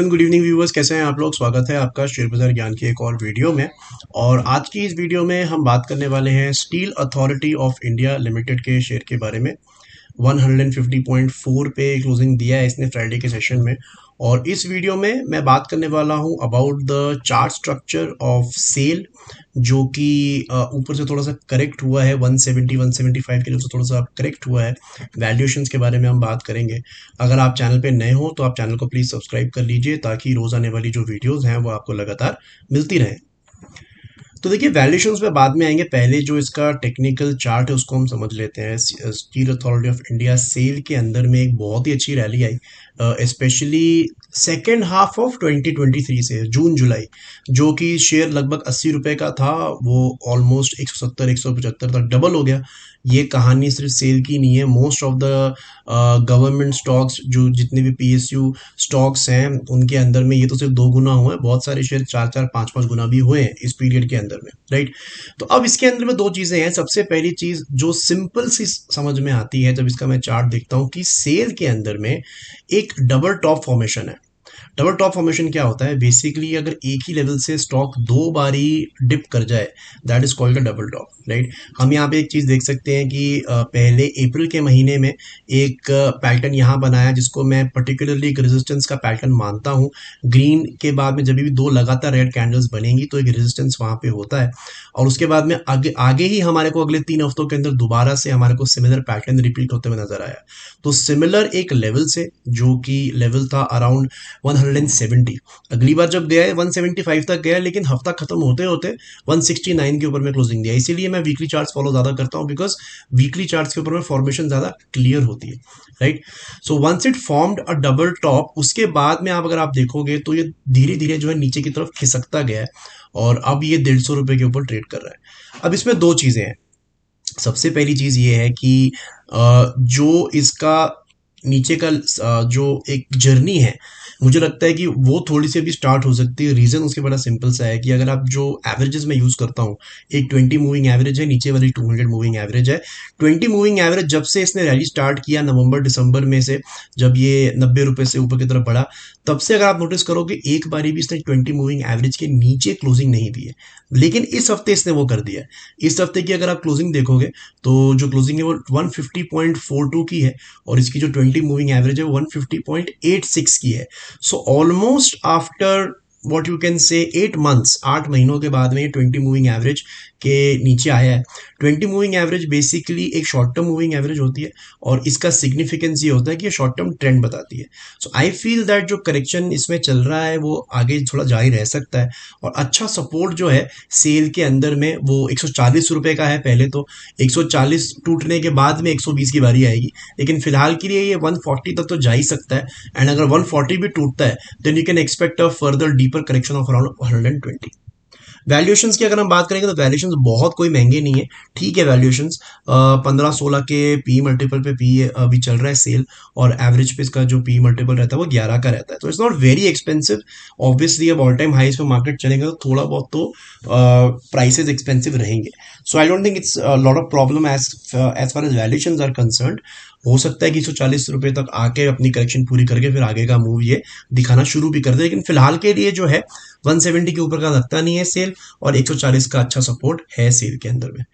Hello and good evening viewers, कैसे हैं आप लोग। स्वागत है आपका शेयर बाजार ज्ञान की एक और वीडियो में। और आज की इस वीडियो में हम बात करने वाले हैं Steel Authority of India limited के शेयर के बारे में। 150.4 पे क्लोजिंग दिया है इसने फ्राइडे के सेशन में। और इस वीडियो में मैं बात करने वाला हूं about the chart structure of SAIL, जो कि ऊपर से थोड़ा सा करेक्ट हुआ है 170 175 के लिए, थोड़ा सा करेक्ट हुआ है। वैल्यूएशंस के बारे में हम बात करेंगे। अगर आप चैनल पे नए हो तो आप चैनल को प्लीज़ सब्सक्राइब कर लीजिए, ताकि रोज़ आने वाली जो वीडियोज़ हैं वो आपको लगातार मिलती रहें। तो देखिए, वैल्यूएशंस पे बाद में आएंगे, पहले जो इसका टेक्निकल चार्ट है उसको हम समझ लेते हैं। स्टील अथॉरिटी ऑफ इंडिया सेल के अंदर में एक बहुत ही अच्छी रैली आई, स्पेशली सेकेंड हाफ ऑफ 2023 से जून जुलाई, जो कि शेयर लगभग 80 रुपए का था, वो ऑलमोस्ट 170 175 तक डबल हो गया। ये कहानी सिर्फ सेल की नहीं है, most of the government stocks, जो जितने भी पीएसयू स्टॉक्स हैं उनके अंदर में ये तो सिर्फ 2 गुना हुआ है, बहुत सारे शेयर 4 4 5 5 गुना भी हुए हैं इस पीरियड के अंदर में, राइट। तो अब इसके अंदर में 2 चीजें हैं। सबसे पहली चीज जो सिंपल सी समझ में आती है जब इसका मैं चार्ट देखता हूं, कि सेल के अंदर में एक डबल टॉप फॉर्मेशन है। डबल टॉप फॉर्मेशन क्या होता है? बेसिकली अगर एक ही लेवल से स्टॉक 2 बारी डिप कर जाए, that is called a double top, right. हम यहाँ पे एक चीज देख सकते हैं कि पहले अप्रैल के महीने में एक पैटर्न यहाँ बनाया, जिसको मैं पर्टिकुलरली एक रेजिस्टेंस का पैटर्न मानता हूँ। ग्रीन के बाद में जब भी 2 लगातार रेड कैंडल्स बनेंगी तो एक रेजिस्टेंस वहां पे होता है, और उसके बाद में आगे आगे ही हमारे को अगले 3 हफ्तों के अंदर दोबारा से हमारे को सिमिलर पैटर्न रिपीट होते हुए नजर आया। तो सिमिलर एक लेवल से, जो कि लेवल था अराउंड 170, अगली बार जब गया है 175 तक गया, लेकिन हफ्ता खत्म होते होते 169 के ऊपर में क्लोजिंग दिया। इसीलिए मैं वीकली चार्ट्स फॉलो ज्यादा करता हूं, बिकॉज वीकली चार्ट्स के ऊपर में फॉर्मेशन ज्यादा क्लियर होती है, right. So once it formed a double top, उसके बाद में आप अगर आप देखोगे तो ये धीरे धीरे जो है नीचे की तरफ खिसकता गया है, और अब ये 150 रुपए के ऊपर ट्रेड कर रहा है। अब इसमें 2 चीजें हैं। सबसे पहली चीज ये है कि जो इसका नीचे का जो एक जर्नी है, मुझे लगता है कि वो थोड़ी सी अभी स्टार्ट हो सकती है। रीजन उसके बड़ा सिंपल सा है कि अगर आप जो एवरेजेस में यूज करता हूँ, एक 20 मूविंग एवरेज है, नीचे वाली 200 मूविंग एवरेज है। 20 मूविंग एवरेज जब से इसने रैली स्टार्ट किया नवंबर दिसंबर में से, जब ये 90 रुपए से ऊपर की तरफ बढ़ा, तब से अगर आप नोटिस करोगे एक बारी भी इसने 20 मूविंग एवरेज के नीचे क्लोजिंग नहीं दी है। लेकिन इस हफ्ते इसने वो कर दिया है। इस हफ्ते की अगर आप क्लोजिंग देखोगे तो जो क्लोजिंग है वो 150.42 की है, और इसकी जो 20 मूविंग एवरेज है वो 150.86 की है। So almost after what you can say 8 months, 8 महीनों के बाद में ये 20 मूविंग एवरेज के नीचे आया है। 20 मूविंग एवरेज बेसिकली एक शॉर्ट टर्म मूविंग एवरेज होती है, और इसका सिग्निफिकेंस ये होता है कि ये शॉर्ट टर्म ट्रेंड बताती है। सो आई फील दैट जो करेक्शन इसमें चल रहा है वो आगे थोड़ा जारी रह सकता है, और अच्छा सपोर्ट जो है सेल के अंदर में वो 140 रुपए का है। पहले तो 140 टूटने के बाद में 120 की बारी आएगी, लेकिन फिलहाल के लिए ये 140 तक तो जा ही सकता है। एंड अगर 140 भी टूटता है, then you can expect a further deeper correction of around 120। Valuations की अगर हम बात करेंगे तो वैल्यूएशंस बहुत कोई महंगे नहीं है, ठीक है। वैल्यूएशंस 15-16 के पी मल्टीपल पे पी अभी चल रहा है सेल, और एवरेज पे इसका जो पी मल्टीपल रहता है वो 11 का रहता है। तो it's not very expensive. Obviously अब ऑल टाइम हाईज पे मार्केट चलेगा तो थोड़ा बहुत तो प्राइसेस एक्सपेंसिव रहेंगे। So I don't think it's lot of problem as far as valuations are concerned. हो सकता है कि 140 रुपए तक आके अपनी करेक्शन पूरी करके फिर आगे का मूव ये दिखाना शुरू भी कर दे, लेकिन फिलहाल के लिए जो है 170 के ऊपर का लगता नहीं है सेल, और 140 का अच्छा सपोर्ट है सेल के अंदर में।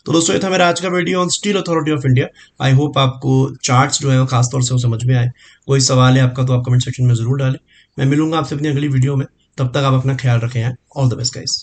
तो दोस्तों, ये था मेरा आज का video on steel Authority of India. I hope आपको चार्ट्स जो है वो खासतौर से वो समझ में आए। कोई सवाल है आपका तो आप कमेंट सेक्शन में जरूर डालें। मैं मिलूंगा आपसे अपनी अगली वीडियो में, तब तक आप अपना ख्याल रखें। All the best guys.